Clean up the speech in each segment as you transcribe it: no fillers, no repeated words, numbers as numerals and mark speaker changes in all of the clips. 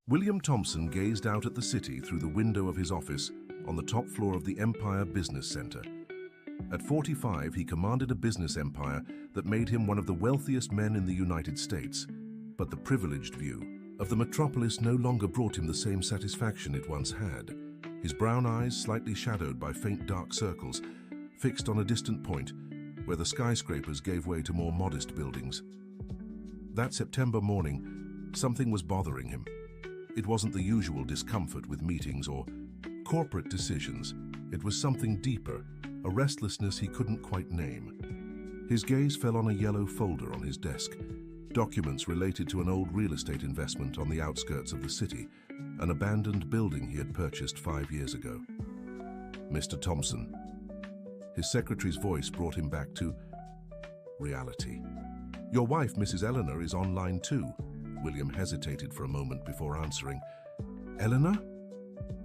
Speaker 1: William Thompson gazed out at the city through the window of his office on the top floor of the Empire Business Center. At 45, he commanded a business empire that made him one of the wealthiest men in the United States. But the privileged view of the metropolis no longer brought him the same satisfaction it once had. His brown eyes, slightly shadowed by faint dark circles, fixed on a distant point where the skyscrapers gave way to more modest buildings. That September morning, something was bothering him. It wasn't the usual discomfort with meetings or corporate decisions. It was something deeper, a restlessness he couldn't quite name. His gaze fell on a yellow folder on his desk, documents related to an old real estate investment on the outskirts of the city, an abandoned building he had purchased 5 years ago. Mr. Thompson. His secretary's voice brought him back to reality. Your wife, Mrs. Eleanor, is online too. William hesitated for a moment before answering. Eleanor?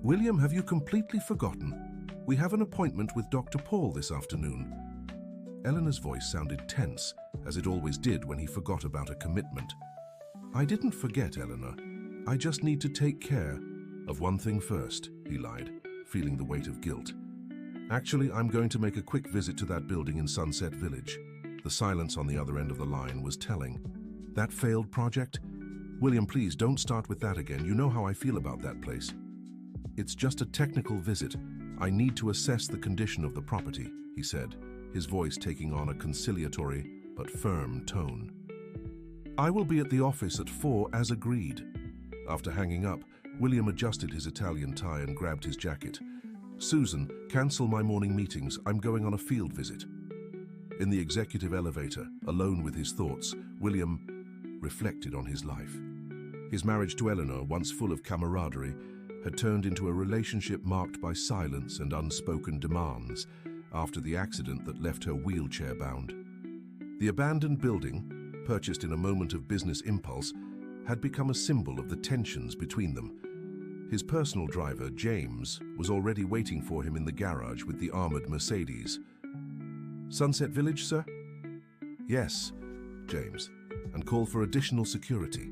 Speaker 1: William, have you completely forgotten? We have an appointment with Dr. Paul this afternoon. Eleanor's voice sounded tense, as it always did when he forgot about a commitment. I didn't forget, Eleanor. I just need to take care of one thing first, he lied, feeling the weight of guilt. Actually, I'm going to make a quick visit to that building in Sunset Village. The silence on the other end of the line was telling. That failed project? William, please don't start with that again. You know how I feel about that place. It's just a technical visit. I need to assess the condition of the property, he said, his voice taking on a conciliatory but firm tone. I will be at the office at 4 as agreed. After hanging up, William adjusted his Italian tie and grabbed his jacket. Susan, cancel my morning meetings. I'm going on a field visit. In the executive elevator, alone with his thoughts, William reflected on his life. His marriage to Eleanor, once full of camaraderie, had turned into a relationship marked by silence and unspoken demands after the accident that left her wheelchair-bound. The abandoned building, purchased in a moment of business impulse, had become a symbol of the tensions between them. His personal driver, James, was already waiting for him in the garage with the armored Mercedes. Sunset Village, sir? Yes, James, and call for additional security.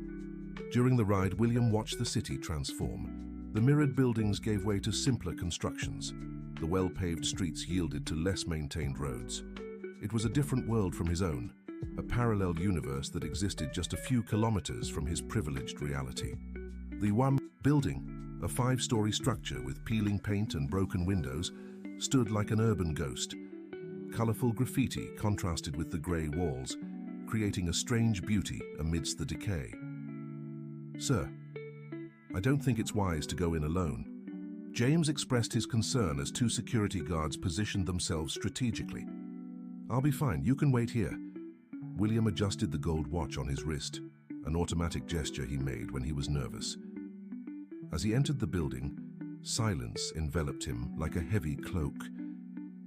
Speaker 1: During the ride, William watched the city transform. The mirrored buildings gave way to simpler constructions. The well-paved streets yielded to less maintained roads. It was a different world from his own, a parallel universe that existed just a few kilometers from his privileged reality. The one building, a 5-story structure with peeling paint and broken windows, stood like an urban ghost. Colorful graffiti contrasted with the gray walls, creating a strange beauty amidst the decay. Sir, I don't think it's wise to go in alone. James expressed his concern as 2 security guards positioned themselves strategically. I'll be fine, you can wait here. William adjusted the gold watch on his wrist, an automatic gesture he made when he was nervous. As he entered the building, silence enveloped him like a heavy cloak.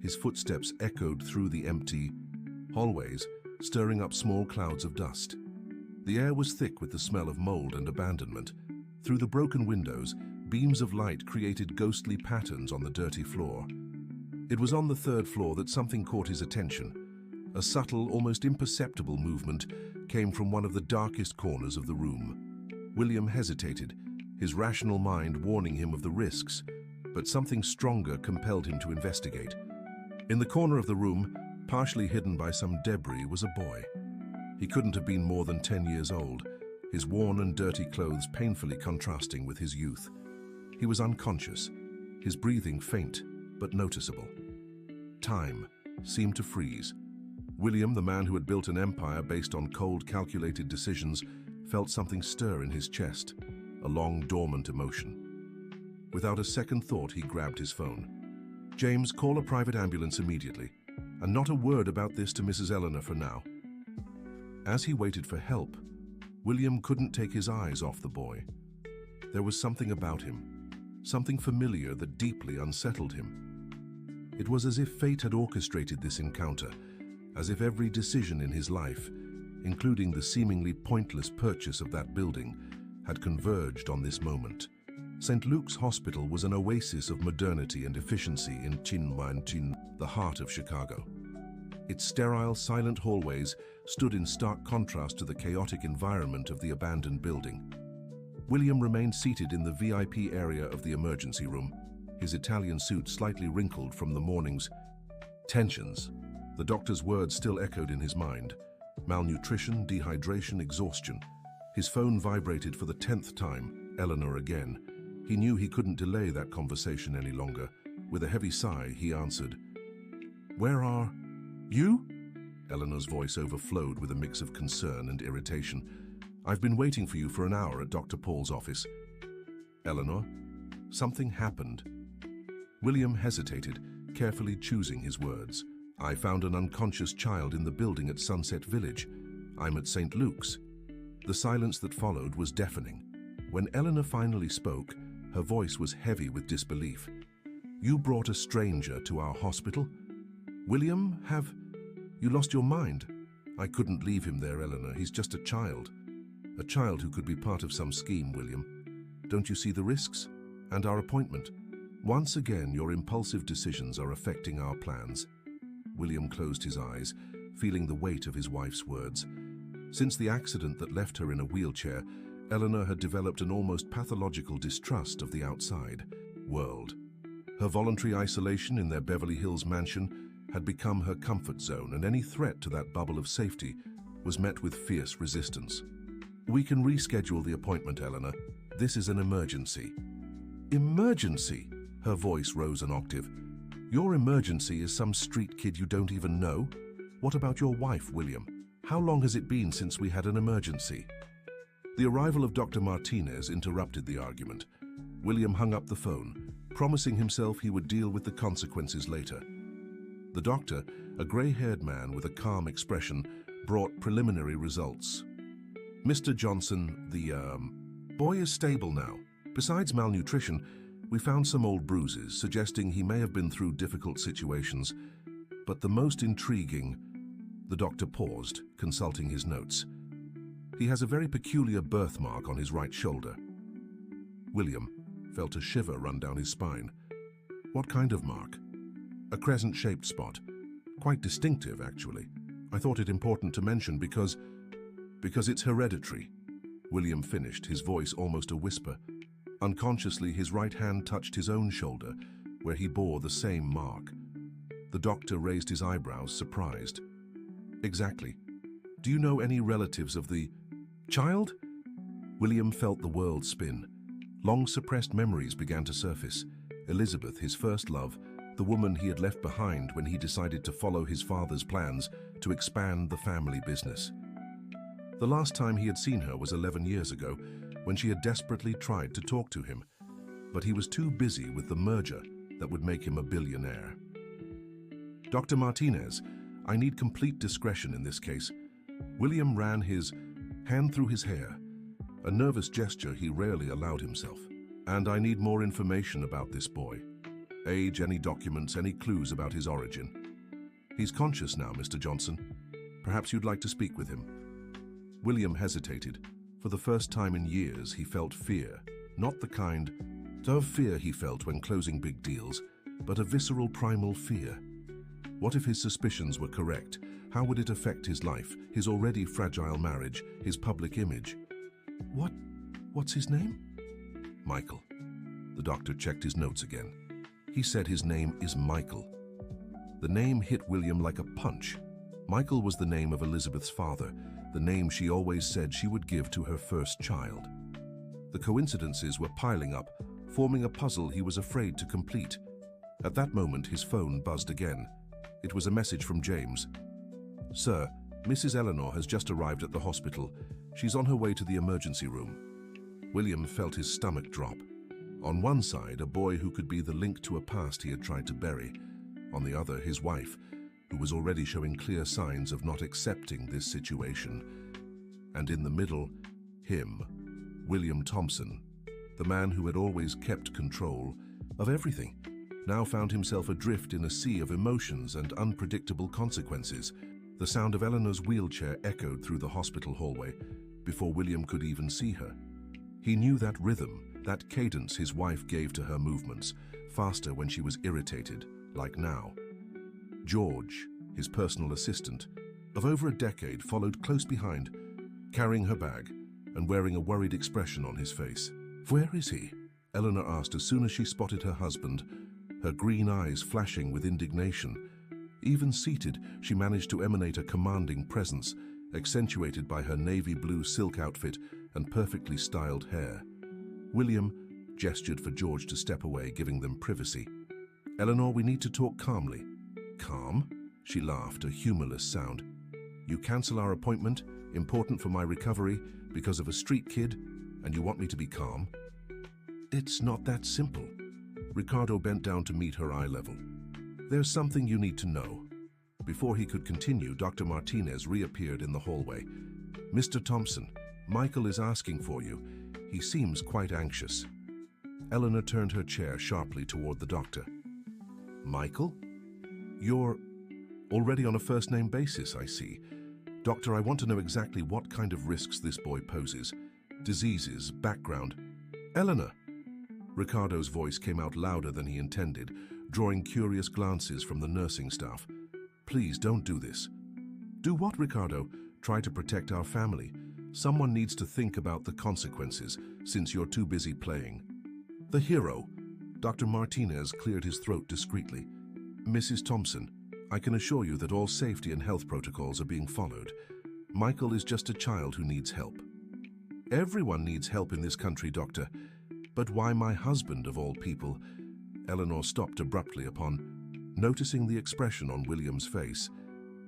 Speaker 1: His footsteps echoed through the empty hallways, stirring up small clouds of dust. The air was thick with the smell of mold and abandonment. Through the broken windows, beams of light created ghostly patterns on the dirty floor. It was on the 3rd floor that something caught his attention. A subtle, almost imperceptible movement came from one of the darkest corners of the room. William hesitated, his rational mind warning him of the risks, but something stronger compelled him to investigate. In the corner of the room, partially hidden by some debris, was a boy. He couldn't have been more than 10 years old, his worn and dirty clothes painfully contrasting with his youth. He was unconscious, his breathing faint but noticeable. Time seemed to freeze. William, the man who had built an empire based on cold, calculated decisions, felt something stir in his chest, a long, dormant emotion. Without a second thought, he grabbed his phone. James, call a private ambulance immediately, and not a word about this to Mrs. Eleanor for now. As he waited for help, William couldn't take his eyes off the boy. There was something about him, something familiar that deeply unsettled him. It was as if fate had orchestrated this encounter, as if every decision in his life, including the seemingly pointless purchase of that building, had converged on this moment. St. Luke's Hospital was an oasis of modernity and efficiency in Chinmantin, the heart of Chicago. Its sterile, silent hallways stood in stark contrast to the chaotic environment of the abandoned building. William remained seated in the VIP area of the emergency room, his Italian suit slightly wrinkled from the morning's tensions. The doctor's words still echoed in his mind. Malnutrition, dehydration, exhaustion. His phone vibrated for the 10th time, Eleanor again. He knew he couldn't delay that conversation any longer. With a heavy sigh, he answered, "Where are you?" Eleanor's voice overflowed with a mix of concern and irritation. "I've been waiting for you for an hour at Dr. Paul's office." "Eleanor, something happened." William hesitated, carefully choosing his words. "I found an unconscious child in the building at Sunset Village. I'm at St. Luke's." The silence that followed was deafening. When Eleanor finally spoke, her voice was heavy with disbelief. "You brought a stranger to our hospital? William, have you lost your mind?" "I couldn't leave him there, Eleanor. He's just a child. A child who could be part of some scheme, William. Don't you see the risks? And our appointment? Once again, your impulsive decisions are affecting our plans." William closed his eyes, feeling the weight of his wife's words. Since the accident that left her in a wheelchair, Eleanor had developed an almost pathological distrust of the outside world. Her voluntary isolation in their Beverly Hills mansion had become her comfort zone, and any threat to that bubble of safety was met with fierce resistance. "We can reschedule the appointment, Eleanor. This is an emergency." "Emergency?" Her voice rose an octave. "Your emergency is some street kid you don't even know? What about your wife, William? How long has it been since we had an emergency?" The arrival of Dr. Martinez interrupted the argument. William hung up the phone, promising himself he would deal with the consequences later. The doctor, a gray-haired man with a calm expression, brought preliminary results. "Mr. Johnson, the boy is stable now. Besides malnutrition, we found some old bruises, suggesting he may have been through difficult situations. But the most intriguing..." The doctor paused, consulting his notes. "He has a very peculiar birthmark on his right shoulder." William felt a shiver run down his spine. "What kind of mark?" "A crescent-shaped spot. Quite distinctive, actually. I thought it important to mention because it's hereditary." William finished, his voice almost a whisper. Unconsciously, his right hand touched his own shoulder, where he bore the same mark. The doctor raised his eyebrows, surprised. "Exactly. Do you know any relatives of the child?" William felt the world spin. Long-suppressed memories began to surface. Elizabeth, his first love, the woman he had left behind when he decided to follow his father's plans to expand the family business. The last time he had seen her was 11 years ago, when she had desperately tried to talk to him, but he was too busy with the merger that would make him a billionaire. "Dr. Martinez, I need complete discretion in this case." William ran his hand through his hair, a nervous gesture he rarely allowed himself. "And I need more information about this boy. Age, any documents, any clues about his origin." "He's conscious now, Mr. Johnson. Perhaps you'd like to speak with him." William hesitated. For the first time in years, he felt fear. Not the kind of fear he felt when closing big deals, but a visceral primal fear. What if his suspicions were correct? How would it affect his life, his already fragile marriage, his public image? What's his name?" "Michael." The doctor checked his notes again. He said his name is Michael. The name hit William like a punch. Michael was the name of Elizabeth's father, the name she always said she would give to her first child. The coincidences were piling up, forming a puzzle he was afraid to complete. At that moment, his phone buzzed again. It was a message from James. "Sir, Mrs. Eleanor has just arrived at the hospital. She's on her way to the emergency room." William felt his stomach drop. On one side, a boy who could be the link to a past he had tried to bury. On the other, his wife, who was already showing clear signs of not accepting this situation. And in the middle, him, William Thompson, the man who had always kept control of everything, now found himself adrift in a sea of emotions and unpredictable consequences. The sound of Eleanor's wheelchair echoed through the hospital hallway before William could even see her. He knew that rhythm, that cadence his wife gave to her movements, faster when she was irritated, like now. George, his personal assistant, of over a decade, followed close behind, carrying her bag. and wearing a worried expression on his face. "Where is he?" Eleanor asked as soon as she spotted her husband, her green eyes flashing with indignation. Even seated, she managed to emanate a commanding presence, accentuated by her navy blue silk outfit and perfectly styled hair. William gestured for George to step away, giving them privacy. "Eleanor, we need to talk calmly." "Calm?" She laughed, a humorless sound. "You cancel our appointment, important for my recovery, because of a street kid, and you want me to be calm?" "It's not that simple." Ricardo bent down to meet her eye level. "There's something you need to know." Before he could continue, Dr. Martinez reappeared in the hallway. "Mr. Thompson, Michael is asking for you. He seems quite anxious." Eleanor turned her chair sharply toward the doctor. "Michael? You're already on a first-name basis, I see. Doctor, I want to know exactly what kind of risks this boy poses. Diseases, background." "Eleanor!" Ricardo's voice came out louder than he intended, drawing curious glances from the nursing staff. "Please don't do this." "Do what, Ricardo?" "Try to protect our family. Someone needs to think about the consequences, since you're too busy playing." "The hero." Dr. Martinez cleared his throat discreetly. "Mrs. Thompson, I can assure you that all safety and health protocols are being followed. Michael is just a child who needs help." "Everyone needs help in this country, Doctor. But why my husband, of all people?" Eleanor stopped abruptly upon noticing the expression on William's face.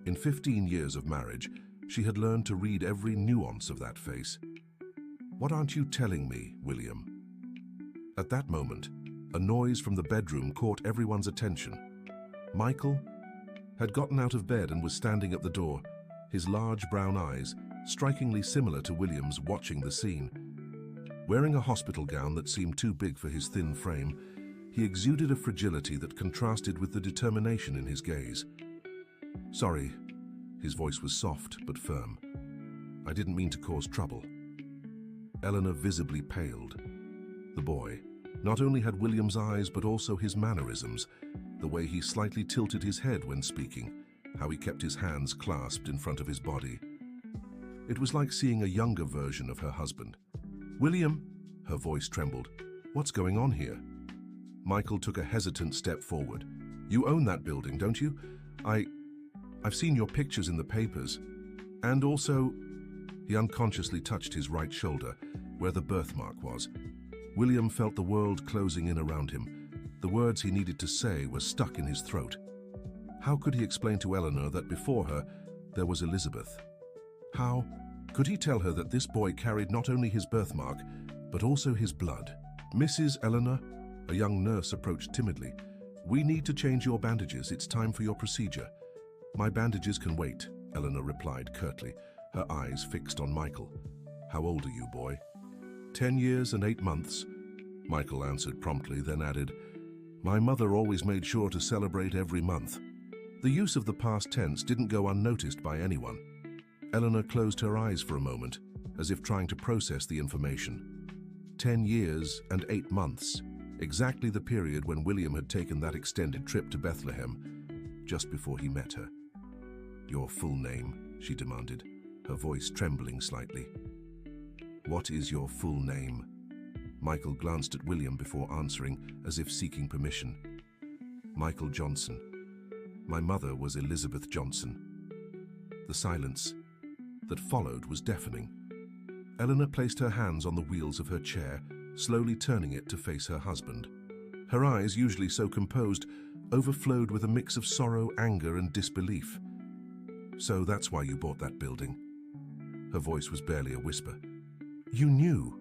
Speaker 1: In 15 years of marriage, she had learned to read every nuance of that face. "What aren't you telling me, William?" At that moment, a noise from the bedroom caught everyone's attention. Michael had gotten out of bed and was standing at the door, his large brown eyes strikingly similar to William's, watching the scene. Wearing a hospital gown that seemed too big for his thin frame, he exuded a fragility that contrasted with the determination in his gaze. "Sorry," his voice was soft but firm. "I didn't mean to cause trouble." Eleanor visibly paled. The boy not only had William's eyes but also his mannerisms, the way he slightly tilted his head when speaking, how he kept his hands clasped in front of his body. It was like seeing a younger version of her husband. "William," her voice trembled, "what's going on here?" Michael took a hesitant step forward. "You own that building, don't you? I've seen your pictures in the papers. And also..." He unconsciously touched his right shoulder, where the birthmark was. William felt the world closing in around him. The words he needed to say were stuck in his throat. How could he explain to Eleanor that before her there was Elizabeth? How could he tell her that this boy carried not only his birthmark, but also his blood? "Mrs. Eleanor," a young nurse approached timidly. "We need to change your bandages. It's time for your procedure." "My bandages can wait," Eleanor replied curtly, her eyes fixed on Michael. "How old are you, boy?" 10 years and 8 months, Michael answered promptly, then added, "My mother always made sure to celebrate every month." The use of the past tense didn't go unnoticed by anyone. Eleanor closed her eyes for a moment, as if trying to process the information. 10 years and 8 months, exactly the period when William had taken that extended trip to Bethlehem, just before he met her. "Your full name?" she demanded, her voice trembling slightly. "What is your full name?" Michael glanced at William before answering, as if seeking permission. "Michael Johnson. My mother was Elizabeth Johnson." The silence that followed was deafening. Eleanor placed her hands on the wheels of her chair, slowly turning it to face her husband. Her eyes, usually so composed, overflowed with a mix of sorrow, anger, and disbelief. "So that's why you bought that building?" Her voice was barely a whisper. "You knew?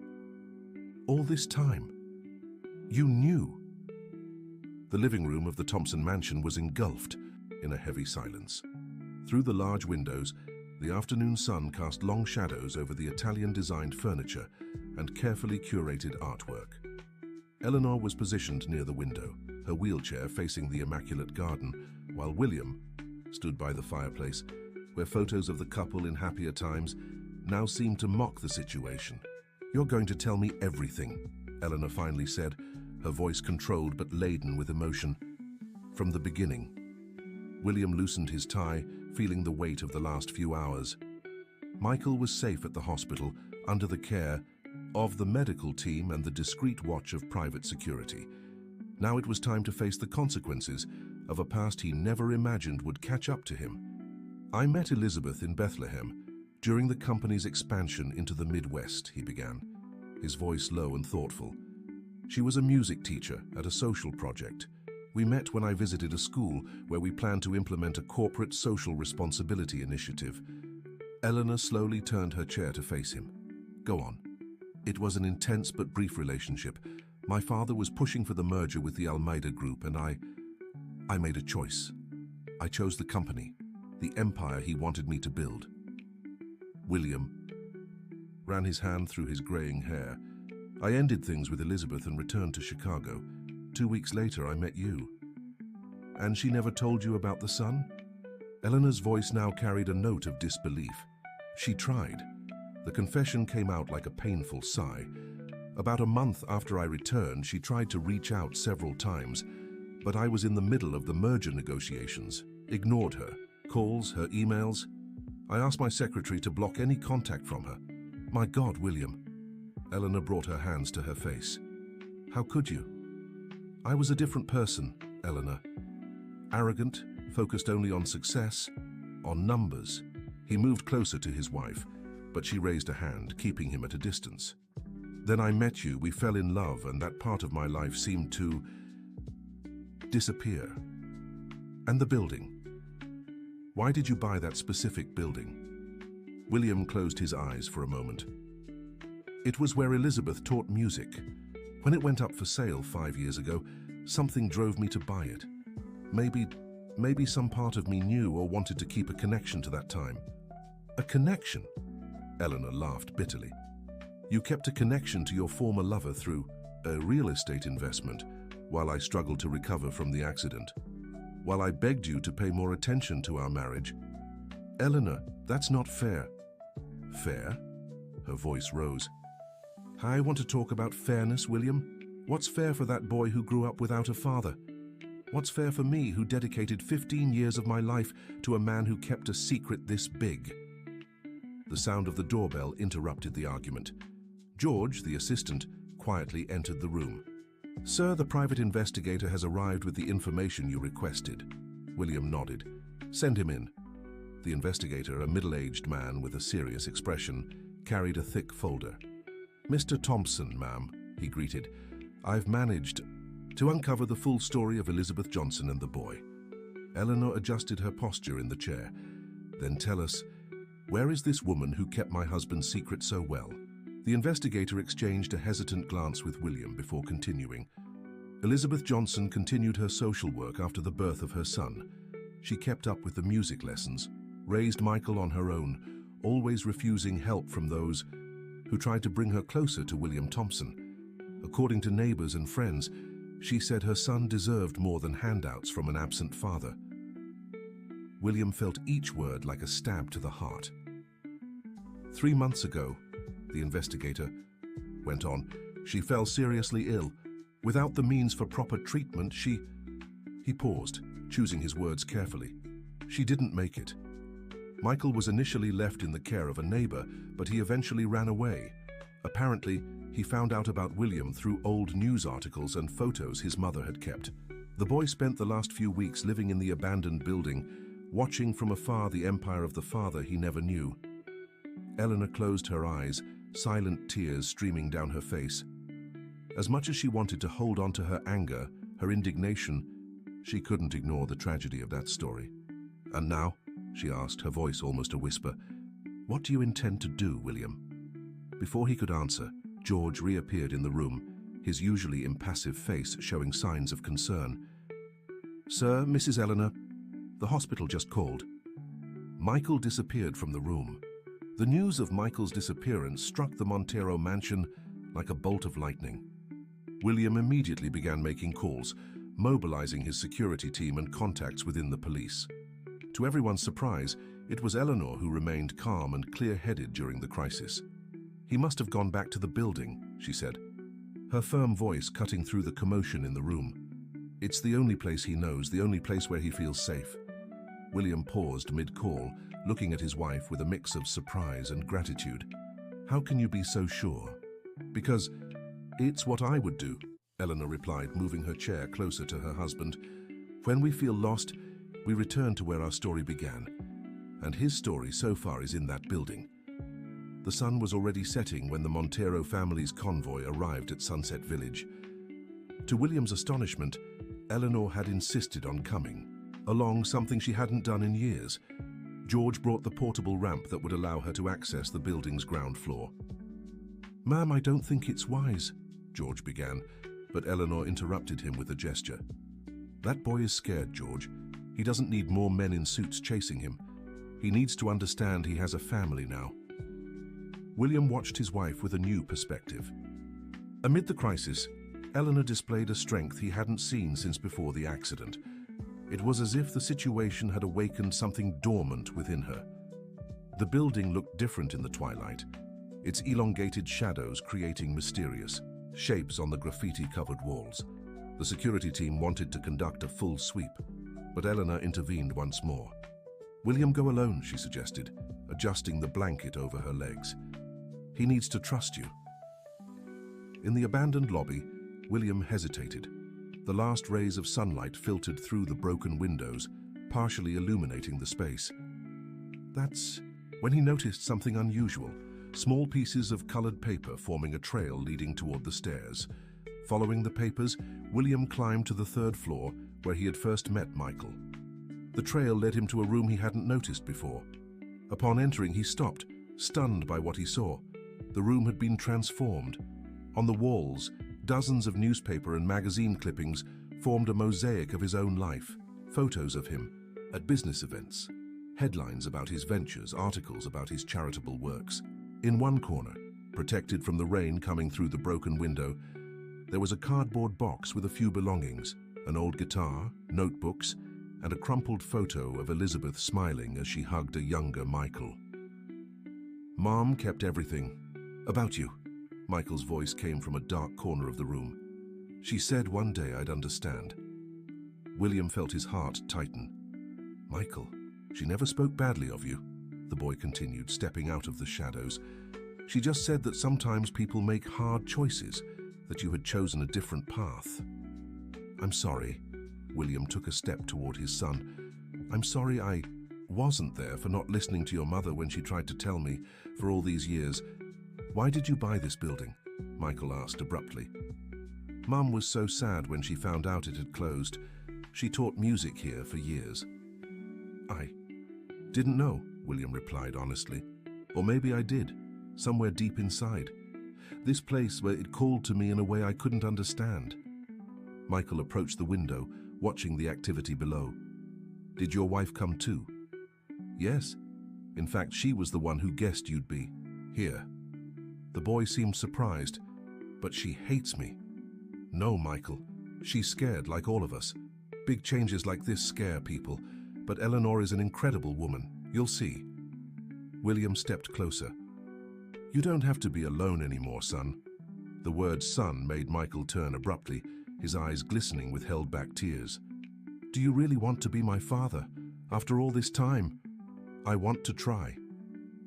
Speaker 1: All this time? You knew?" The living room of the Thompson mansion was engulfed in a heavy silence. Through the large windows, the afternoon sun cast long shadows over the Italian-designed furniture and carefully curated artwork. Eleanor was positioned near the window, her wheelchair facing the immaculate garden, while William stood by the fireplace, where photos of the couple in happier times now seemed to mock the situation. "You're going to tell me everything," Eleanor finally said, her voice controlled but laden with emotion. "From the beginning." William loosened his tie, feeling the weight of the last few hours. Michael was safe at the hospital, under the care of the medical team and the discreet watch of private security. Now it was time to face the consequences of a past he never imagined would catch up to him. "I met Elizabeth in Bethlehem during the company's expansion into the Midwest," he began, his voice low and thoughtful. "She was a music teacher at a social project. We met when I visited a school where we planned to implement a corporate social responsibility initiative." Eleanor slowly turned her chair to face him. "Go on." "It was an intense but brief relationship. My father was pushing for the merger with the Almeida Group, and I made a choice. I chose the company, the empire he wanted me to build." William ran his hand through his graying hair. "I ended things with Elizabeth and returned to Chicago. 2 weeks later, I met you." "And she never told you about the son?" Eleanor's voice now carried a note of disbelief. "She tried." The confession came out like a painful sigh. "About a month after I returned, she tried to reach out several times, but I was in the middle of the merger negotiations. Ignored her calls, her emails. I asked my secretary to block any contact from her." "My God, William." Eleanor brought her hands to her face. "How could you?" "I was a different person, Eleanor. Arrogant, focused only on success, on numbers." He moved closer to his wife, but she raised a hand, keeping him at a distance. "Then I met you, we fell in love, and that part of my life seemed to disappear." "And the building? Why did you buy that specific building?" William closed his eyes for a moment. "It was where Elizabeth taught music. When it went up for sale 5 years ago, something drove me to buy it. Maybe some part of me knew or wanted to keep a connection to that time." "A connection?" Eleanor laughed bitterly. "You kept a connection to your former lover through a real estate investment while I struggled to recover from the accident. While I begged you to pay more attention to our marriage." "Eleanor, that's not fair." "Fair?" Her voice rose. "I want to talk about fairness, William. What's fair for that boy who grew up without a father? What's fair for me who dedicated 15 years of my life to a man who kept a secret this big?" The sound of the doorbell interrupted the argument. George, the assistant, quietly entered the room. "Sir, the private investigator has arrived with the information you requested." William nodded. "Send him in." The investigator, a middle-aged man with a serious expression, carried a thick folder. "Mr. Thompson, ma'am," he greeted, "I've managed to uncover the full story of Elizabeth Johnson and the boy." Eleanor adjusted her posture in the chair. "Then tell us, where is this woman who kept my husband's secret so well?" The investigator exchanged a hesitant glance with William before continuing. "Elizabeth Johnson continued her social work after the birth of her son. She kept up with the music lessons, raised Michael on her own, always refusing help from those who tried to bring her closer to William Thompson. According to neighbors and friends, she said her son deserved more than handouts from an absent father." William felt each word like a stab to the heart. 3 months ago, the investigator went on, "she fell seriously ill. Without the means for proper treatment, He paused, choosing his words carefully. "She didn't make it. Michael was initially left in the care of a neighbor, but he eventually ran away. Apparently, he found out about William through old news articles and photos his mother had kept. The boy spent the last few weeks living in the abandoned building, watching from afar the empire of the father he never knew." Eleanor closed her eyes, silent tears streaming down her face. As much as she wanted to hold on to her anger, her indignation, she couldn't ignore the tragedy of that story. "And now?" she asked, her voice almost a whisper. "What do you intend to do, William?" Before he could answer, George reappeared in the room, his usually impassive face showing signs of concern. "Sir, Mrs. Eleanor, the hospital just called." Michael disappeared from the room. The news of Michael's disappearance struck the Montero mansion like a bolt of lightning. William immediately began making calls, mobilizing his security team and contacts within the police. To everyone's surprise, it was Eleanor who remained calm and clear-headed during the crisis. "He must have gone back to the building," she said, her firm voice cutting through the commotion in the room. "It's the only place he knows, the only place where he feels safe." William paused mid-call, looking at his wife with a mix of surprise and gratitude. How can you be so sure? Because it's what I would do, Eleanor replied, moving her chair closer to her husband. When we feel lost, we return to where our story began. And his story so far is in that building. The sun was already setting when the Montero family's convoy arrived at Sunset Village. To William's astonishment, Eleanor had insisted on coming, along something she hadn't done in years. George brought the portable ramp that would allow her to access the building's ground floor. "Ma'am, I don't think it's wise," George began, but Eleanor interrupted him with a gesture. "That boy is scared, George. He doesn't need more men in suits chasing him. He needs to understand he has a family now." William watched his wife with a new perspective. Amid the crisis, Eleanor displayed a strength he hadn't seen since before the accident. It was as if the situation had awakened something dormant within her. The building looked different in the twilight, its elongated shadows creating mysterious shapes on the graffiti-covered walls. The security team wanted to conduct a full sweep, but Eleanor intervened once more. "William, go alone," she suggested, adjusting the blanket over her legs. "He needs to trust you." In the abandoned lobby, William hesitated. The last rays of sunlight filtered through the broken windows, partially illuminating the space. That's when he noticed something unusual, small pieces of colored paper forming a trail leading toward the stairs. Following the papers, William climbed to the third floor where he had first met Michael. The trail led him to a room he hadn't noticed before. Upon entering, he stopped, stunned by what he saw. The room had been transformed. On the walls, dozens of newspaper and magazine clippings formed a mosaic of his own life. Photos of him at business events, headlines about his ventures, articles about his charitable works. In one corner, protected from the rain coming through the broken window, there was a cardboard box with a few belongings, an old guitar, notebooks, and a crumpled photo of Elizabeth smiling as she hugged a younger Michael. "Mom kept everything. About you." Michael's voice came from a dark corner of the room. "She said one day I'd understand." William felt his heart tighten. "Michael, she never spoke badly of you," the boy continued, stepping out of the shadows. "She just said that sometimes people make hard choices, that you had chosen a different path." "I'm sorry." William took a step toward his son. "I'm sorry I wasn't there for not listening to your mother when she tried to tell me for all these years." "Why did you buy this building?" Michael asked abruptly. "Mum was so sad when she found out it had closed. She taught music here for years." "I didn't know," William replied honestly. "Or maybe I did, somewhere deep inside. This place where it called to me in a way I couldn't understand." Michael approached the window, watching the activity below. "Did your wife come too?" "Yes. In fact, she was the one who guessed you'd be here." The boy seemed surprised. "But she hates me." "No, Michael. She's scared like all of us. Big changes like this scare people. But Eleanor is an incredible woman. You'll see." William stepped closer. "You don't have to be alone anymore, son." The word son made Michael turn abruptly, his eyes glistening with held-back tears. "Do you really want to be my father? After all this time?" "I want to try.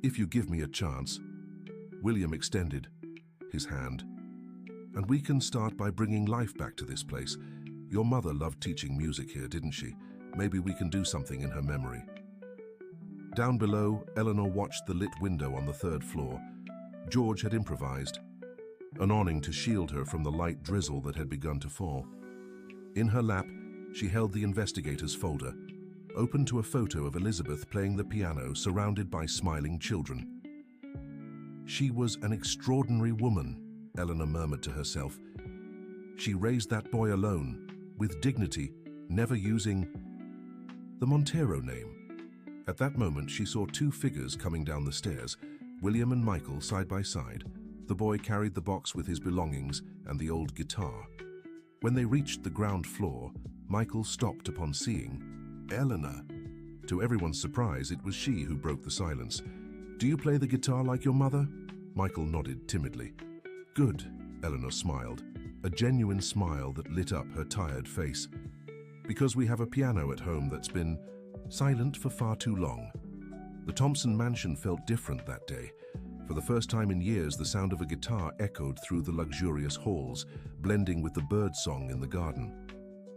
Speaker 1: If you give me a chance." William extended his hand. "And we can start by bringing life back to this place. Your mother loved teaching music here, didn't she? Maybe we can do something in her memory." Down below, Eleanor watched the lit window on the third floor. George had improvised an awning to shield her from the light drizzle that had begun to fall. In her lap, she held the investigator's folder, open to a photo of Elizabeth playing the piano surrounded by smiling children. "She was an extraordinary woman," Eleanor murmured to herself. "She raised that boy alone, with dignity, never using the Montero name." At that moment, she saw two figures coming down the stairs, William and Michael side by side. The boy carried the box with his belongings and the old guitar. When they reached the ground floor, Michael stopped upon seeing Eleanor. To everyone's surprise, it was she who broke the silence. "Do you play the guitar like your mother?" Michael nodded timidly. "Good," Eleanor smiled, a genuine smile that lit up her tired face. "Because we have a piano at home that's been silent for far too long." The Thompson mansion felt different that day. For the first time in years, the sound of a guitar echoed through the luxurious halls, blending with the bird song in the garden.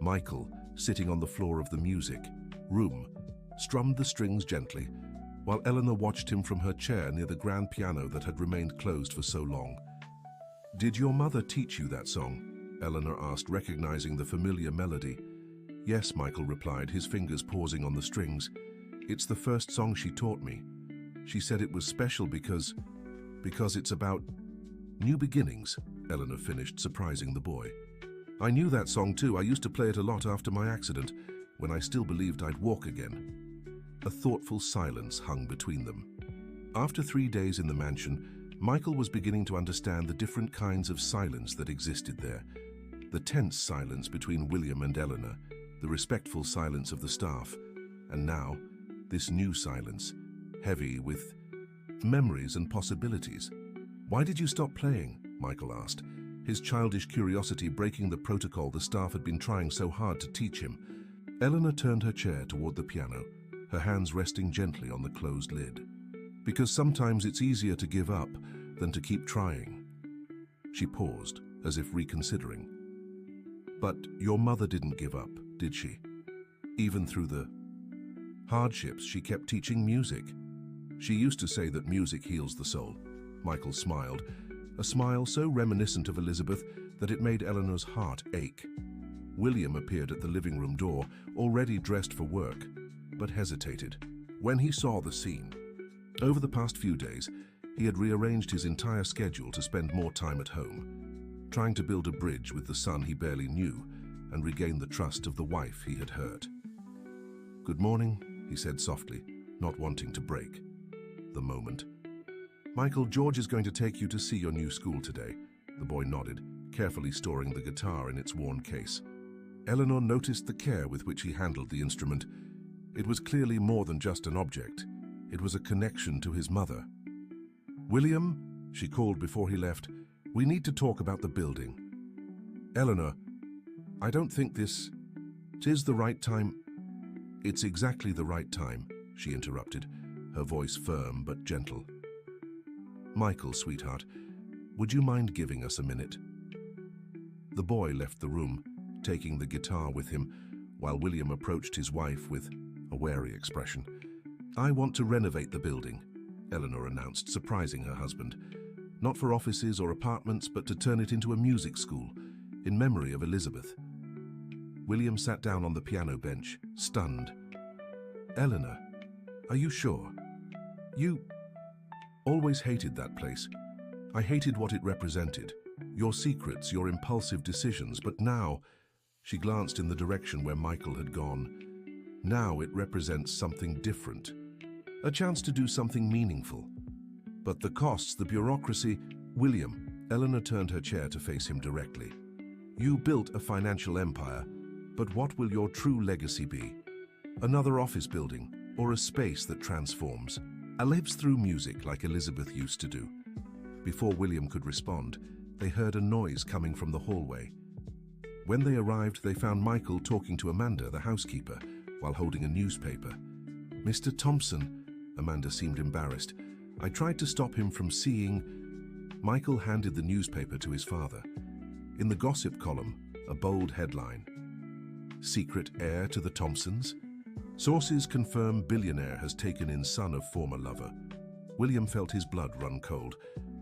Speaker 1: Michael, sitting on the floor of the music room, strummed the strings gently, while Eleanor watched him from her chair near the grand piano that had remained closed for so long. "Did your mother teach you that song?" Eleanor asked, recognizing the familiar melody. "Yes," Michael replied, his fingers pausing on the strings. "It's the first song she taught me. She said it was special because it's about new beginnings," Eleanor finished, surprising the boy. "I knew that song too. I used to play it a lot after my accident, when I still believed I'd walk again." A thoughtful silence hung between them. After 3 days in the mansion, Michael was beginning to understand the different kinds of silence that existed there. The tense silence between William and Eleanor, the respectful silence of the staff, and now, this new silence, heavy with memories and possibilities. "Why did you stop playing?" Michael asked, his childish curiosity breaking the protocol the staff had been trying so hard to teach him. Eleanor turned her chair toward the piano, her hands resting gently on the closed lid. "Because sometimes it's easier to give up than to keep trying." She paused, as if reconsidering. "But your mother didn't give up, did she? Even through the hardships, she kept teaching music. She used to say that music heals the soul." Michael smiled, a smile so reminiscent of Elizabeth that it made Eleanor's heart ache. William appeared at the living room door, already dressed for work, but hesitated when he saw the scene. Over the past few days, he had rearranged his entire schedule to spend more time at home, trying to build a bridge with the son he barely knew and regain the trust of the wife he had hurt. "Good morning," he said softly, not wanting to break the moment. "Michael, George is going to take you to see your new school today." The boy nodded, carefully storing the guitar in its worn case. Eleanor noticed the care with which he handled the instrument. It was clearly more than just an object. It was a connection to his mother. "William," she called before he left, "we need to talk about the building." "Eleanor, I don't think this is the right time." "It's exactly the right time," she interrupted, her voice firm but gentle. "Michael, sweetheart, would you mind giving us a minute?" The boy left the room, taking the guitar with him, while William approached his wife with a wary expression. "I want to renovate the building," Eleanor announced, surprising her husband. "Not for offices or apartments, but to turn it into a music school, in memory of Elizabeth." William sat down on the piano bench, stunned. "Eleanor, are you sure? You always hated that place. I hated what it represented. Your secrets, your impulsive decisions, but now," she glanced in the direction where Michael had gone, "now it represents something different. A chance to do something meaningful. But the costs, the bureaucracy..." "William," Eleanor turned her chair to face him directly. "You built a financial empire, but what will your true legacy be? Another office building, or a space that transforms, lives through music like Elizabeth used to do?" Before William could respond, they heard a noise coming from the hallway. When they arrived, they found Michael talking to Amanda, the housekeeper, while holding a newspaper. "Mr. Thompson," Amanda seemed embarrassed. "I tried to stop him from seeing..." Michael handed the newspaper to his father. In the gossip column, a bold headline: "Secret heir to the Thompsons? Sources confirm billionaire has taken in son of former lover." William felt his blood run cold.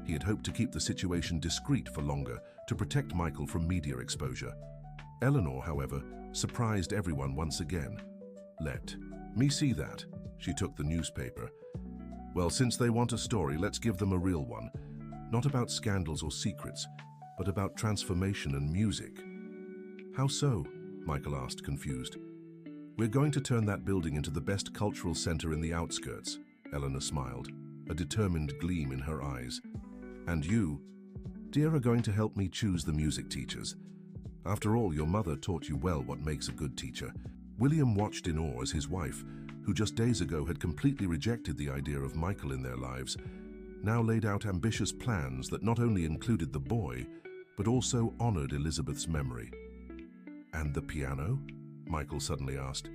Speaker 1: He had hoped to keep the situation discreet for longer, to protect Michael from media exposure. Eleanor, however, surprised everyone once again. "Let me see that." She took the newspaper. "Well, since they want a story, let's give them a real one. Not about scandals or secrets, but about transformation and music." "How so?" Michael asked, confused. "We're going to turn that building into the best cultural center in the outskirts," Eleanor smiled, a determined gleam in her eyes. "And you, dear, are going to help me choose the music teachers. After all, your mother taught you well what makes a good teacher." William watched in awe as his wife, who just days ago had completely rejected the idea of Michael in their lives, now laid out ambitious plans that not only included the boy, but also honored Elizabeth's memory. "And the piano?" Michael suddenly asked.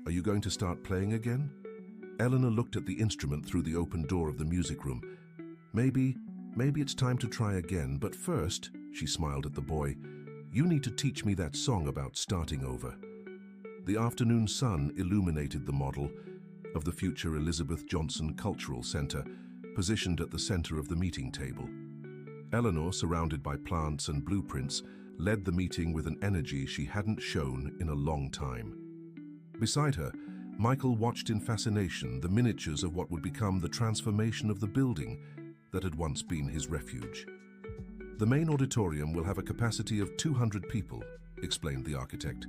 Speaker 1: "Are you going to start playing again?" Eleanor looked at the instrument through the open door of the music room. Maybe it's time to try again, but first, she smiled at the boy, you need to teach me that song about starting over. The afternoon sun illuminated the model of the future Elizabeth Johnson Cultural Center, positioned at the center of the meeting table. Eleanor, surrounded by plants and blueprints, led the meeting with an energy she hadn't shown in a long time. Beside her, Michael watched in fascination the miniatures of what would become the transformation of the building that had once been his refuge. The main auditorium will have a capacity of 200 people, explained the architect,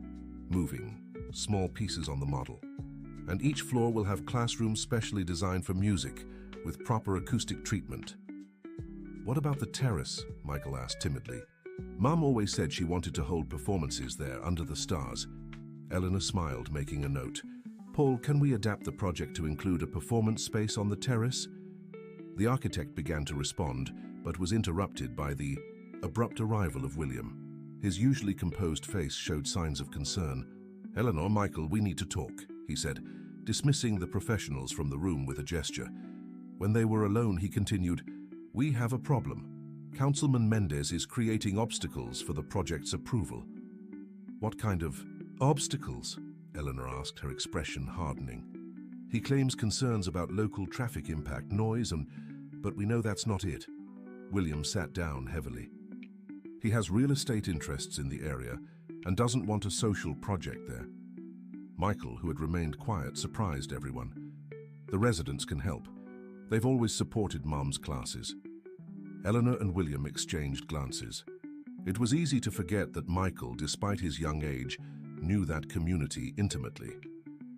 Speaker 1: moving small pieces on the model. And each floor will have classrooms specially designed for music, with proper acoustic treatment. What about the terrace? Michael asked timidly. Mum always said she wanted to hold performances there under the stars. Eleanor smiled, making a note. Paul, can we adapt the project to include a performance space on the terrace? The architect began to respond, but was interrupted by the abrupt arrival of William. His usually composed face showed signs of concern. Eleanor, Michael, we need to talk, he said, dismissing the professionals from the room with a gesture. When they were alone, he continued, we have a problem. Councilman Mendez is creating obstacles for the project's approval. What kind of obstacles? Eleanor asked, her expression hardening. He claims concerns about local traffic impact, noise, but we know that's not it. William sat down heavily. He has real estate interests in the area and doesn't want a social project there. Michael, who had remained quiet, surprised everyone. The residents can help. They've always supported Mum's classes. Eleanor and William exchanged glances. It was easy to forget that Michael, despite his young age, knew that community intimately.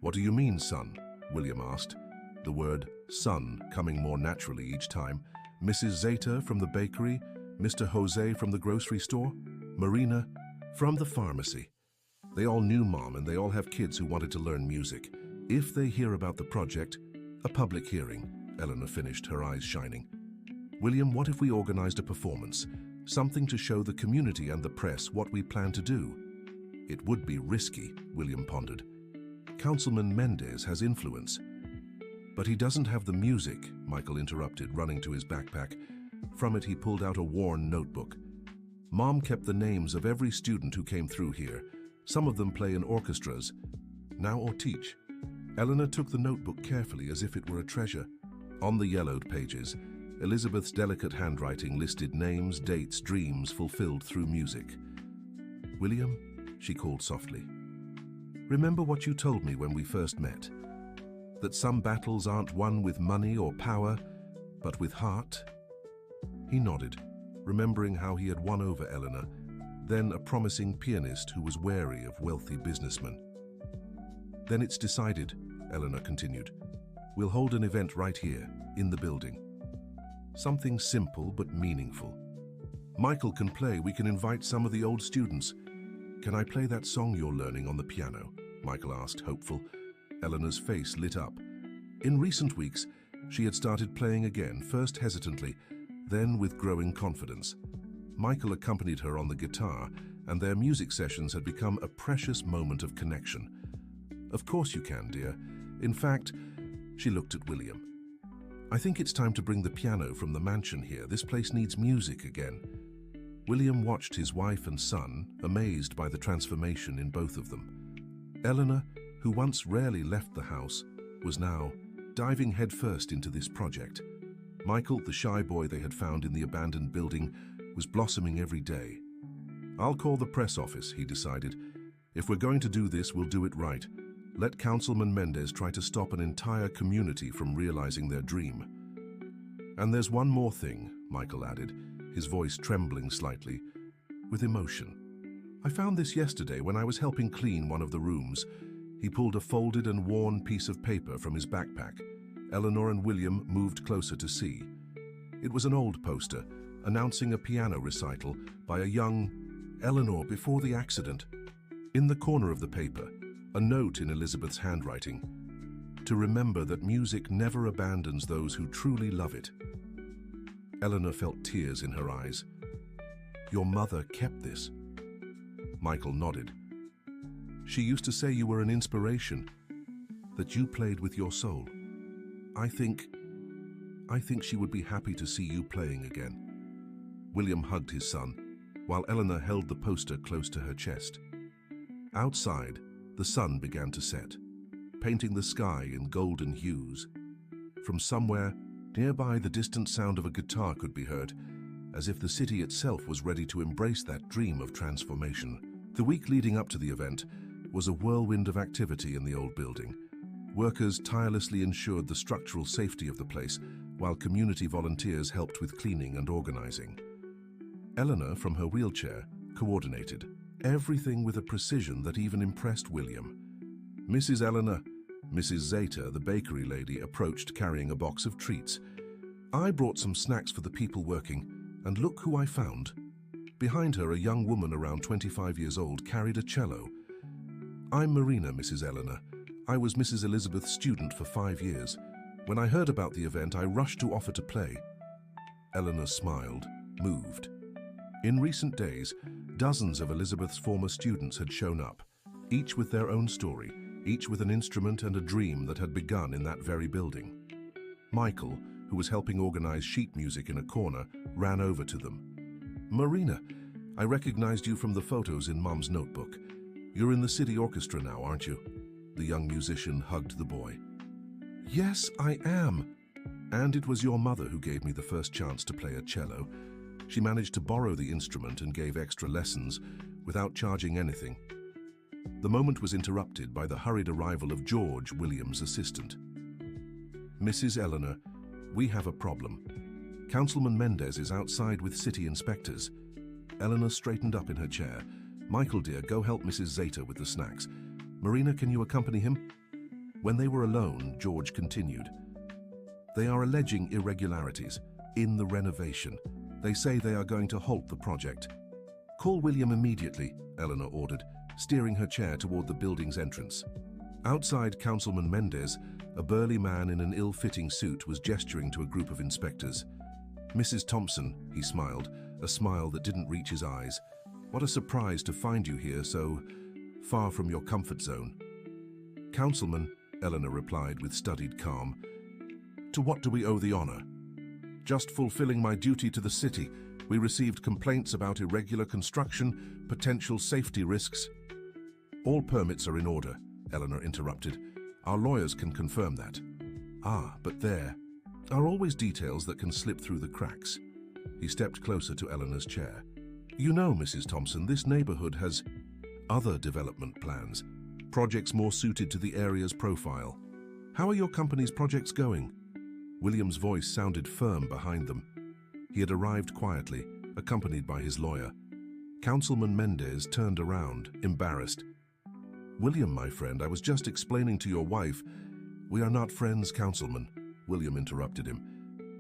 Speaker 1: What do you mean, son? William asked, the word son coming more naturally each time. Mrs. Zeta from the bakery, Mr. Jose from the grocery store, Marina from the pharmacy. They all knew Mom, and they all have kids who wanted to learn music. If they hear about the project, a public hearing, Eleanor finished, her eyes shining. William, what if we organized a performance? Something to show the community and the press what we plan to do. It would be risky, William pondered. Councilman Mendez has influence. But he doesn't have the music, Michael interrupted, running to his backpack. From it he pulled out a worn notebook. Mom kept the names of every student who came through here. Some of them play in orchestras, now or teach. Eleanor took the notebook carefully as if it were a treasure. On the yellowed pages, Elizabeth's delicate handwriting listed names, dates, dreams fulfilled through music. William, she called softly. Remember what you told me when we first met? That some battles aren't won with money or power, but with heart? He nodded, remembering how he had won over Eleanor, then a promising pianist who was wary of wealthy businessmen. Then it's decided, Eleanor continued. We'll hold an event right here, in the building. Something simple but meaningful. Michael can play. We can invite some of the old students. Can I play that song you're learning on the piano? Michael asked, hopeful. Eleanor's face lit up. In recent weeks, she had started playing again, first hesitantly, then with growing confidence. Michael accompanied her on the guitar, and their music sessions had become a precious moment of connection. Of course you can, dear. In fact, she looked at William. I think it's time to bring the piano from the mansion here. This place needs music again. William watched his wife and son, amazed by the transformation in both of them. Eleanor, who once rarely left the house, was now diving headfirst into this project. Michael, the shy boy they had found in the abandoned building, was blossoming every day. I'll call the press office, he decided. If we're going to do this, we'll do it right. Let Councilman Mendez try to stop an entire community from realizing their dream. And there's one more thing, Michael added, his voice trembling slightly, with emotion. I found this yesterday when I was helping clean one of the rooms. He pulled a folded and worn piece of paper from his backpack. Eleanor and William moved closer to see. It was an old poster, announcing a piano recital by a young Eleanor before the accident. In the corner of the paper, a note in Elizabeth's handwriting, to remember that music never abandons those who truly love it. Eleanor felt tears in her eyes. Your mother kept this. Michael nodded. She used to say you were an inspiration, that you played with your soul. I think I think she would be happy to see you playing again." William hugged his son, while Eleanor held the poster close to her chest. Outside, the sun began to set, painting the sky in golden hues. From somewhere nearby, the distant sound of a guitar could be heard, as if the city itself was ready to embrace that dream of transformation. The week leading up to the event was a whirlwind of activity in the old building. Workers tirelessly ensured the structural safety of the place, while community volunteers helped with cleaning and organizing. Eleanor, from her wheelchair, coordinated everything with a precision that even impressed William. "Mrs. Eleanor," Mrs. Zeta, the bakery lady, approached carrying a box of treats. "I brought some snacks for the people working, and look who I found." Behind her, a young woman around 25 years old carried a cello. "I'm Marina, Mrs. Eleanor. I was Mrs. Elizabeth's student for 5 years. When I heard about the event, I rushed to offer to play." Eleanor smiled, moved. In recent days, dozens of Elizabeth's former students had shown up, each with their own story, each with an instrument and a dream that had begun in that very building. Michael, who was helping organize sheet music in a corner, ran over to them. "Marina, I recognized you from the photos in Mom's notebook. You're in the city orchestra now, aren't you?" The young musician hugged the boy. "Yes, I am. And it was your mother who gave me the first chance to play a cello. She managed to borrow the instrument and gave extra lessons without charging anything." The moment was interrupted by the hurried arrival of George, William's assistant. "Mrs. Eleanor, we have a problem. Councilman Mendez is outside with city inspectors." Eleanor straightened up in her chair. "Michael, dear, go help Mrs. Zeta with the snacks. Marina, can you accompany him?" When they were alone, George continued. "They are alleging irregularities in the renovation. They say they are going to halt the project." "Call William immediately," Eleanor ordered, steering her chair toward the building's entrance. Outside, Councilman Mendez, a burly man in an ill-fitting suit, was gesturing to a group of inspectors. "Mrs. Thompson," he smiled, a smile that didn't reach his eyes. "What a surprise to find you here so far from your comfort zone." "Councilman," Eleanor replied with studied calm, "to what do we owe the honor?" "Just fulfilling my duty to the city. We received complaints about irregular construction, potential safety risks." "All permits are in order," Eleanor interrupted. "Our lawyers can confirm that." "Ah, but there are always details that can slip through the cracks." He stepped closer to Eleanor's chair. "You know, Mrs. Thompson, this neighborhood has other development plans, projects more suited to the area's profile. How are your company's projects going?" William's voice sounded firm behind them. He had arrived quietly, accompanied by his lawyer. Councilman Mendez turned around, embarrassed. "William, my friend, I was just explaining to your wife—" "We are not friends, Councilman," William interrupted him.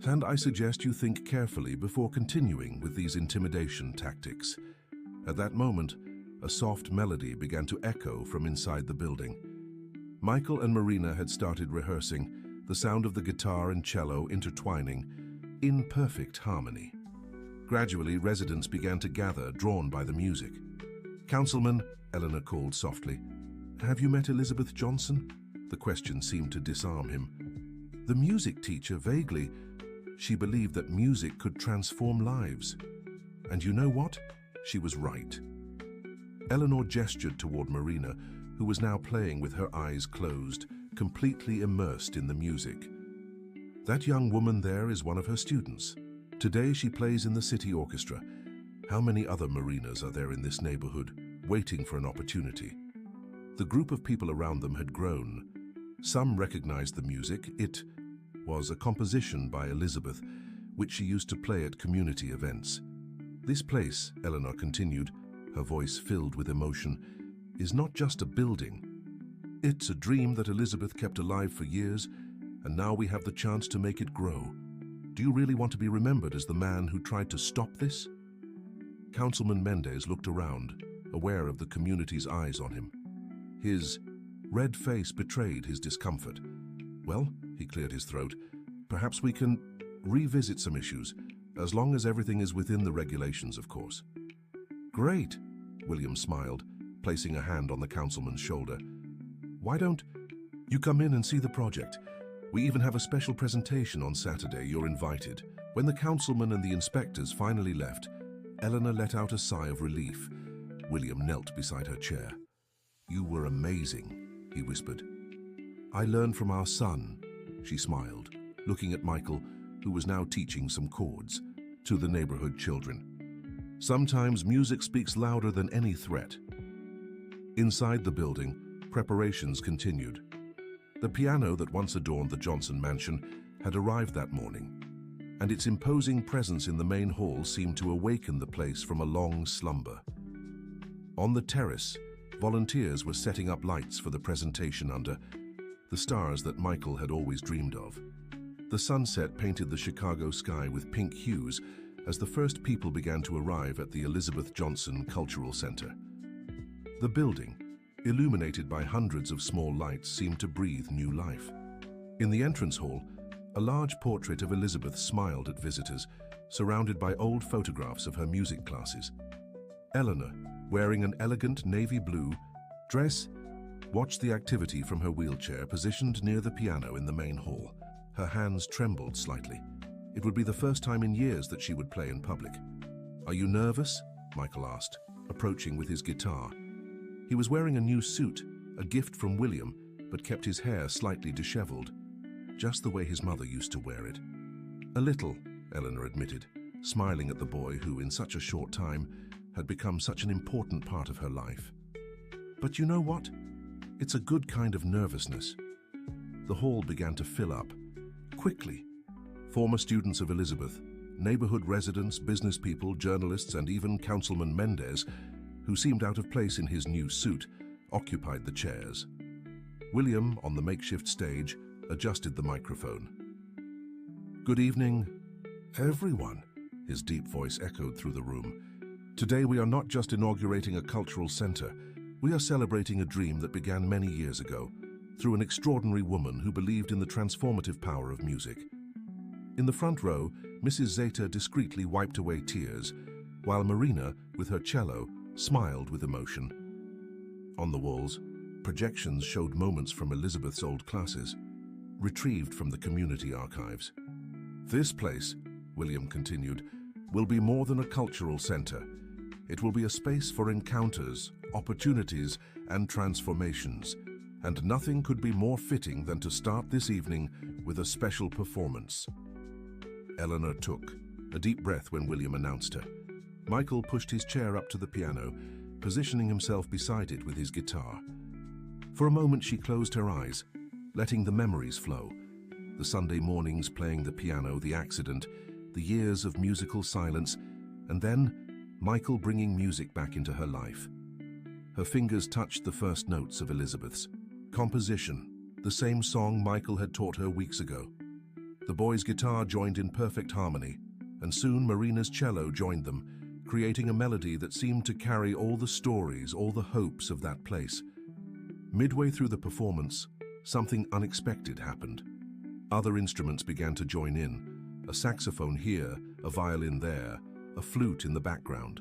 Speaker 1: "And I suggest you think carefully before continuing with these intimidation tactics." At that moment, a soft melody began to echo from inside the building. Michael and Marina had started rehearsing, the sound of the guitar and cello intertwining in perfect harmony. Gradually, residents began to gather, drawn by the music. "Councilman," Eleanor called softly, "have you met Elizabeth Johnson?" The question seemed to disarm him. The music teacher, vaguely. She believed that music could transform lives. And you know what? She was right. Eleanor gestured toward Marina, who was now playing with her eyes closed, completely immersed in the music. "That young woman there is one of her students. Today she plays in the city orchestra. How many other Marinas are there in this neighborhood, waiting for an opportunity?" The group of people around them had grown. Some recognized the music. It was a composition by Elizabeth, which she used to play at community events. "This place," Eleanor continued, her voice filled with emotion, "is not just a building. It's a dream that Elizabeth kept alive for years, and now we have the chance to make it grow. Do you really want to be remembered as the man who tried to stop this?" Councilman Mendez looked around, aware of the community's eyes on him. His red face betrayed his discomfort. "Well," he cleared his throat, "perhaps we can revisit some issues, as long as everything is within the regulations, of course." "Great," William smiled, placing a hand on the councilman's shoulder. "Why don't you come in and see the project? We even have a special presentation on Saturday. You're invited." When the councilman and the inspectors finally left, Eleanor let out a sigh of relief. William knelt beside her chair. "You were amazing," he whispered. "I learned from our son," she smiled, looking at Michael, who was now teaching some chords to the neighborhood children. Sometimes music speaks louder than any threat. Inside the building, preparations continued. The piano that once adorned the Johnson mansion had arrived that morning, and its imposing presence in the main hall seemed to awaken the place from a long slumber. On the terrace, volunteers were setting up lights for the presentation under the stars that Michael had always dreamed of. The sunset painted the Chicago sky with pink hues as the first people began to arrive at the Elizabeth Johnson Cultural Center. The building, illuminated by hundreds of small lights, seemed to breathe new life. In the entrance hall, a large portrait of Elizabeth smiled at visitors, surrounded by old photographs of her music classes. Eleanor, wearing an elegant navy blue dress, watched the activity from her wheelchair positioned near the piano in the main hall. Her hands trembled slightly. It would be the first time in years that she would play in public. "Are you nervous?" Michael asked, approaching with his guitar. He was wearing a new suit, a gift from William, but kept his hair slightly disheveled, just the way his mother used to wear it. "A little," Eleanor admitted, smiling at the boy who, in such a short time, had become such an important part of her life. "But you know what? It's a good kind of nervousness." The hall began to fill up. Quickly. Former students of Elizabeth, neighborhood residents, business people, journalists, and even Councilman Mendez, who seemed out of place in his new suit, occupied the chairs. William, on the makeshift stage, adjusted the microphone. "Good evening, everyone," his deep voice echoed through the room. "Today we are not just inaugurating a cultural center. We are celebrating a dream that began many years ago, through an extraordinary woman who believed in the transformative power of music." In the front row, Mrs. Zeta discreetly wiped away tears, while Marina, with her cello, smiled with emotion. On the walls, projections showed moments from Elizabeth's old classes, retrieved from the community archives. "This place," William continued, "will be more than a cultural center. It will be a space for encounters, opportunities, and transformations. And nothing could be more fitting than to start this evening with a special performance." Eleanor took a deep breath when William announced her. Michael pushed his chair up to the piano, positioning himself beside it with his guitar. For a moment she closed her eyes, letting the memories flow. The Sunday mornings playing the piano, the accident, the years of musical silence, and then Michael bringing music back into her life. Her fingers touched the first notes of Elizabeth's composition, the same song Michael had taught her weeks ago. The boy's guitar joined in perfect harmony, and soon Marina's cello joined them, creating a melody that seemed to carry all the stories, all the hopes of that place. Midway through the performance, something unexpected happened. Other instruments began to join in, a saxophone here, a violin there, a flute in the background.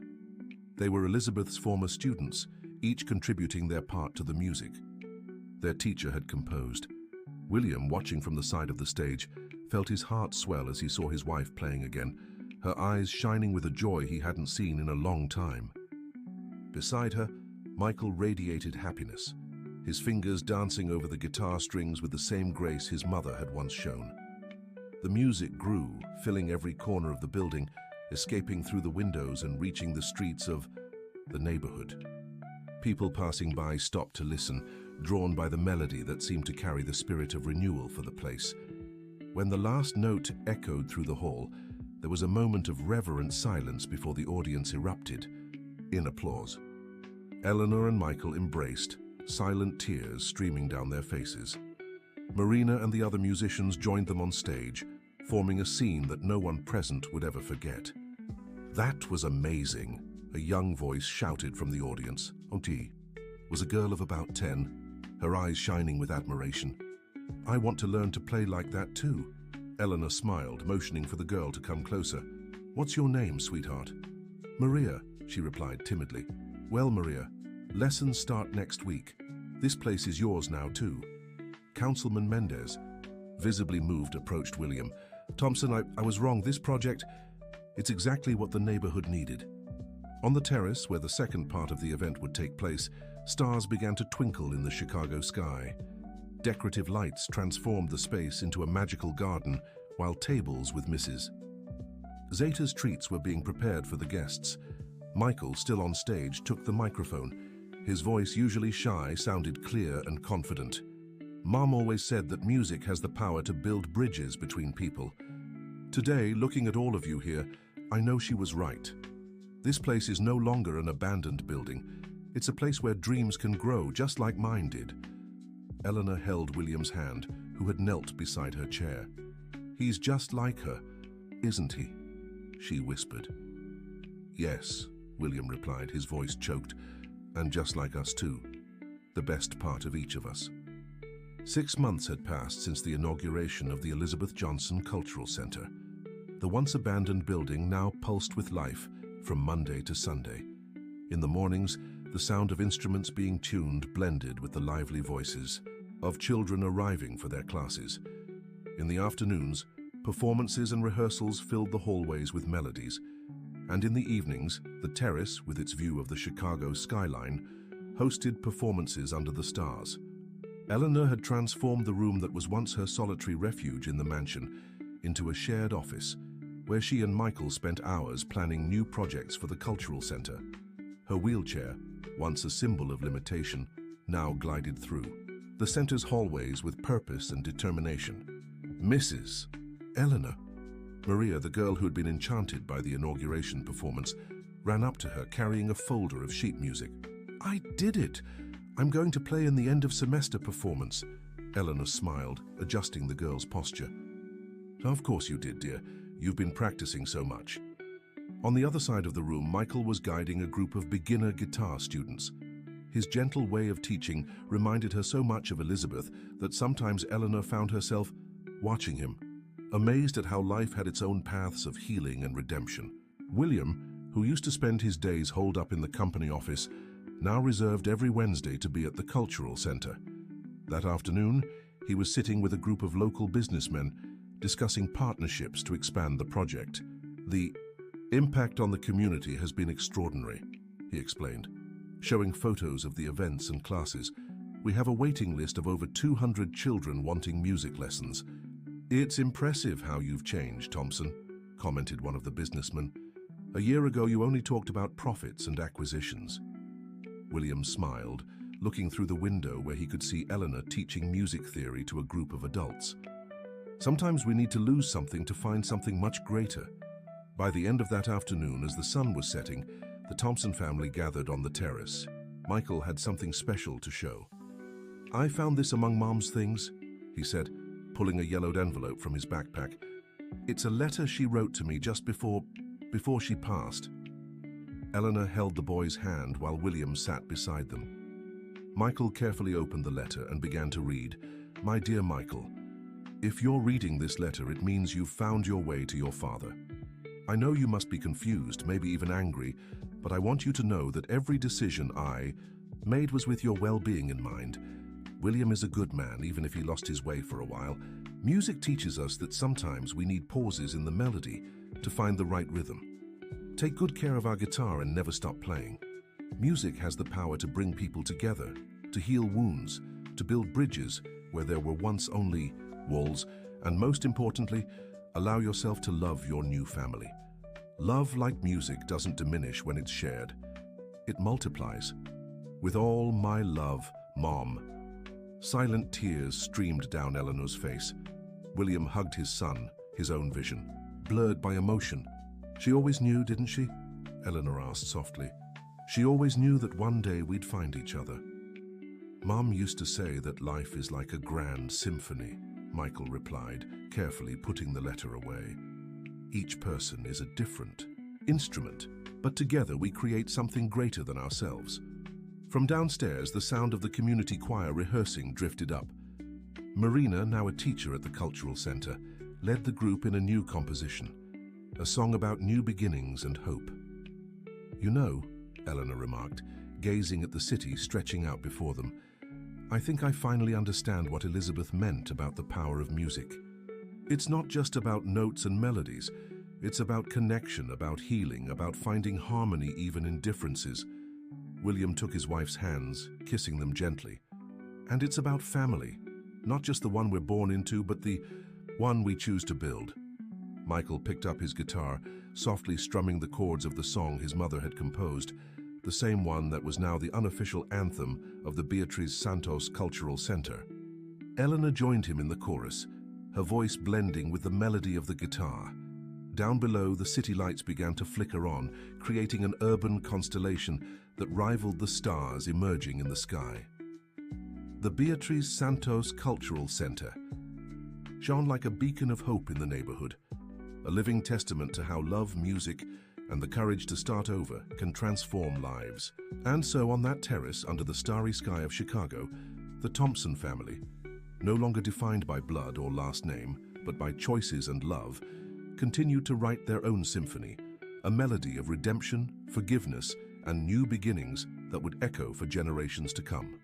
Speaker 1: They were Elizabeth's former students, each contributing their part to the music. Their teacher had composed. William, watching from the side of the stage, felt his heart swell as he saw his wife playing again, her eyes shining with a joy he hadn't seen in a long time. Beside her, Michael radiated happiness, his fingers dancing over the guitar strings with the same grace his mother had once shown. The music grew, filling every corner of the building, escaping through the windows and reaching the streets of the neighborhood. People passing by stopped to listen, drawn by the melody that seemed to carry the spirit of renewal for the place. When the last note echoed through the hall, there was a moment of reverent silence before the audience erupted in applause. Eleanor and Michael embraced, silent tears streaming down their faces. Marina and the other musicians joined them on stage, forming a scene that no one present would ever forget. "That was amazing," a young voice shouted from the audience. Auntie was a girl of about 10, her eyes shining with admiration. "I want to learn to play like that too." Eleanor smiled, motioning for the girl to come closer. "What's your name, sweetheart?" "Maria," she replied timidly. "Well, Maria, lessons start next week. This place is yours now too." Councilman Mendez, visibly moved, approached William. "Thompson, I was wrong. This project, it's exactly what the neighborhood needed." On the terrace, where the second part of the event would take place, stars began to twinkle in the Chicago sky. Decorative lights transformed the space into a magical garden, while tables with Mrs. Zeta's treats were being prepared for the guests. Michael, still on stage, took the microphone. His voice, usually shy, sounded clear and confident. "Mom always said that music has the power to build bridges between people. Today, looking at all of you here, I know she was right. This place is no longer an abandoned building. It's a place where dreams can grow, just like mine did." Eleanor held William's hand, who had knelt beside her chair. "He's just like her, isn't he?" she whispered. "Yes," William replied, his voice choked, "and just like us too. The best part of each of us." 6 months had passed since the inauguration of the Elizabeth Johnson Cultural Center. The once abandoned building now pulsed with life from Monday to Sunday. In the mornings, the sound of instruments being tuned blended with the lively voices of children arriving for their classes. In the afternoons, performances and rehearsals filled the hallways with melodies. And in the evenings, the terrace, with its view of the Chicago skyline, hosted performances under the stars. Eleanor had transformed the room that was once her solitary refuge in the mansion into a shared office, where she and Michael spent hours planning new projects for the cultural center. Her wheelchair, once a symbol of limitation, now glided through the center's hallways with purpose and determination. Mrs. Eleanor. Maria, the girl who had been enchanted by the inauguration performance, ran up to her carrying a folder of sheet music. "I did it! I'm going to play in the end-of-semester performance." Eleanor smiled, adjusting the girl's posture. "Of course you did, dear. You've been practicing so much." On the other side of the room, Michael was guiding a group of beginner guitar students. His gentle way of teaching reminded her so much of Elizabeth that sometimes Eleanor found herself watching him, amazed at how life had its own paths of healing and redemption. William, who used to spend his days holed up in the company office, now reserved every Wednesday to be at the cultural center. That afternoon, he was sitting with a group of local businessmen, discussing partnerships to expand the project. "The impact on the community has been extraordinary," he explained, showing photos of the events and classes. "We have a waiting list of over 200 children wanting music lessons." "It's impressive how you've changed, Thompson," commented one of the businessmen. "A year ago, you only talked about profits and acquisitions." William smiled, looking through the window where he could see Eleanor teaching music theory to a group of adults. "Sometimes we need to lose something to find something much greater." By the end of that afternoon, as the sun was setting, the Thompson family gathered on the terrace. Michael had something special to show. "I found this among Mom's things," he said, pulling a yellowed envelope from his backpack. "It's a letter she wrote to me just before she passed." Eleanor held the boy's hand while William sat beside them. Michael carefully opened the letter and began to read. "My dear Michael, if you're reading this letter, it means you've found your way to your father. I know you must be confused, maybe even angry, but I want you to know that every decision I made was with your well-being in mind. William is a good man, even if he lost his way for a while. Music teaches us that sometimes we need pauses in the melody to find the right rhythm. Take good care of our guitar and never stop playing. Music has the power to bring people together, to heal wounds, to build bridges where there were once only walls, and most importantly, allow yourself to love your new family. Love, like music, doesn't diminish when it's shared. It multiplies. With all my love, Mom." Silent tears streamed down Eleanor's face. William hugged his son, his own vision, blurred by emotion. "She always knew, didn't she?" Eleanor asked softly. "She always knew that one day we'd find each other." "Mom used to say that life is like a grand symphony," Michael replied, carefully putting the letter away. "Each person is a different instrument, but together we create something greater than ourselves." From downstairs, the sound of the community choir rehearsing drifted up. Marina, now a teacher at the cultural center, led the group in a new composition, a song about new beginnings and hope. "You know," Eleanor remarked, gazing at the city stretching out before them, I think I finally understand what Elizabeth meant about the power of music. It's not just about notes and melodies. It's about connection, about healing, about finding harmony even in differences. William took his wife's hands, kissing them gently. And it's about family, not just the one we're born into, but the one we choose to build. Michael picked up his guitar, softly strumming the chords of the song his mother had composed, the same one that was now the unofficial anthem of the Beatriz Santos Cultural Center. Eleanor joined him in the chorus, her voice blending with the melody of the guitar. Down below, the city lights began to flicker on, creating an urban constellation that rivaled the stars emerging in the sky. The Beatriz Santos Cultural Center shone like a beacon of hope in the neighborhood, a living testament to how love, music, and the courage to start over can transform lives. And so on that terrace under the starry sky of Chicago, the Thompson family, no longer defined by blood or last name, but by choices and love, continued to write their own symphony, a melody of redemption, forgiveness, and new beginnings that would echo for generations to come.